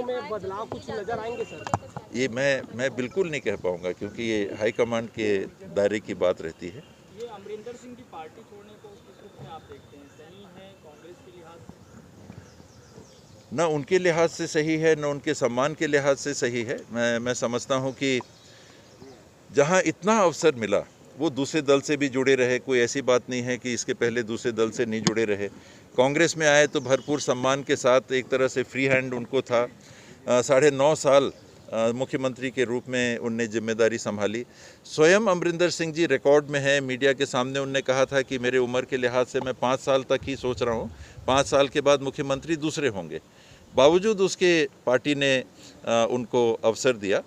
में बदलाव कुछ नजर आएंगे सर? ये मैं बिल्कुल नहीं कह पाऊंगा, क्योंकि ये हाईकमांड के दायरे की बात रहती है। ये अमरिंदर सिंह की पार्टी छोड़ने को किस रूप में आप देखते हैं? सही है कांग्रेस के लिहाज से? न उनके लिहाज से सही है, न उनके सम्मान के लिहाज से सही है। मैं समझता हूँ कि जहाँ इतना अवसर मिला वो दूसरे दल से भी जुड़े रहे। कोई ऐसी बात नहीं है कि इसके पहले दूसरे दल से नहीं जुड़े रहे। कांग्रेस में आए तो भरपूर सम्मान के साथ, एक तरह से फ्री हैंड उनको था। 9.5 साल मुख्यमंत्री के रूप में उनने जिम्मेदारी संभाली। स्वयं अमरिंदर सिंह जी रिकॉर्ड में है, मीडिया के सामने उनने कहा था कि मेरे उम्र के लिहाज से मैं 5 साल तक ही सोच रहा हूँ, 5 साल के बाद मुख्यमंत्री दूसरे होंगे। बावजूद उसके पार्टी ने उनको अवसर दिया।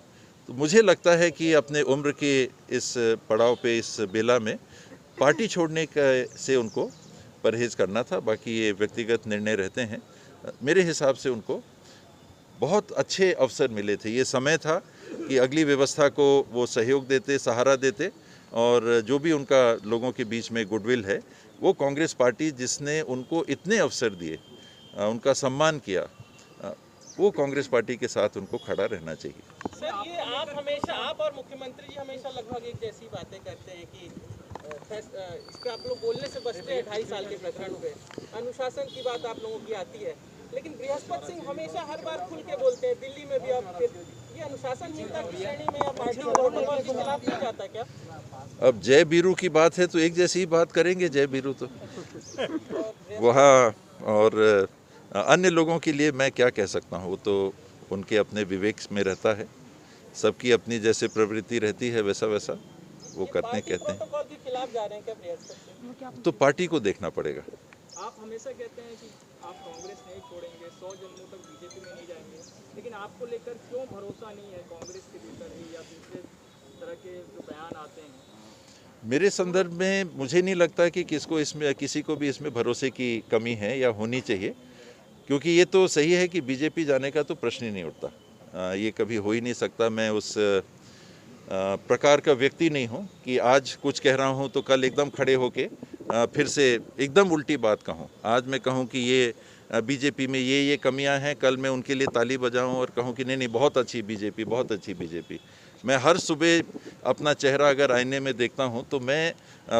तो मुझे लगता है कि अपने उम्र के इस पड़ाव पे, इस बेला में पार्टी छोड़ने से उनको परहेज़ करना था। बाकी ये व्यक्तिगत निर्णय रहते हैं। मेरे हिसाब से उनको बहुत अच्छे अवसर मिले थे। ये समय था कि अगली व्यवस्था को वो सहयोग देते, सहारा देते, और जो भी उनका लोगों के बीच में गुडविल है, वो कांग्रेस पार्टी जिसने उनको इतने अवसर दिए, उनका सम्मान किया, वो कांग्रेस पार्टी के साथ उनको खड़ा रहना चाहिए। सर, ये आप और मुख्यमंत्री जी हमेशा लगभग एक जैसी बातें करते हैं कि इस पे आप लोग बोलने से बचते हैं। 2.5 साल के प्रकरण पे अनुशासन की बात आप लोगों की आती है, लेकिन बृहस्पति सिंह हमेशा हर बार खुल के बोलते हैं। दिल्ली में भी आप फिर ये अनुशासनहीनता की श्रेणी में या पार्टी प्रोटोकॉल के खिलाफ नहीं जाता क्या? अब जय बीरू की बात है तो एक जैसी ही बात करेंगे। जय बीरू तो वहाँ, और अन्य लोगों के लिए मैं क्या कह सकता हूँ, वो तो उनके अपने विवेक में रहता है। सबकी अपनी जैसे प्रवृत्ति रहती है, वैसा वैसा वो करते कहते हैं। प्रोटोकॉल के खिलाफ जा रहे हैं क्या बृहस्पति सिंह? तो पार्टी को देखना पड़ेगा। आप हमेशा कहते हैं कि आप कांग्रेस नहीं छोड़ेंगे, 100 जन्मों तक बीजेपी में नहीं जाएंगे, लेकिन आपको लेकर क्यों भरोसा नहीं है कांग्रेस के भीतर ही, या दूसरे तरह के जो बयान आते हैं? मेरे संदर्भ में मुझे नहीं लगता कि किसी को भी इसमें भरोसे की कमी है या होनी चाहिए, क्योंकि ये तो सही है कि बीजेपी जाने का तो प्रश्न ही नहीं उठता। ये कभी हो ही नहीं सकता। मैं उस प्रकार का व्यक्ति नहीं हूँ कि आज कुछ कह रहा हूँ तो कल एकदम खड़े होके फिर से एकदम उल्टी बात कहूँ। आज मैं कहूँ कि ये बीजेपी में ये कमियां हैं, कल मैं उनके लिए ताली बजाऊं और कहूँ कि नहीं बहुत अच्छी बीजेपी, बहुत अच्छी बीजेपी। मैं हर सुबह अपना चेहरा अगर आईने में देखता हूं तो मैं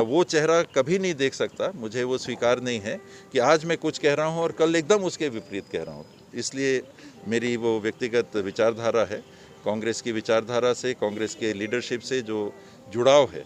वो चेहरा कभी नहीं देख सकता। मुझे वो स्वीकार नहीं है कि आज मैं कुछ कह रहा हूं और कल एकदम उसके विपरीत कह रहा हूं। इसलिए मेरी वो व्यक्तिगत विचारधारा है। कांग्रेस की विचारधारा से, कांग्रेस के लीडरशिप से जो जुड़ाव है,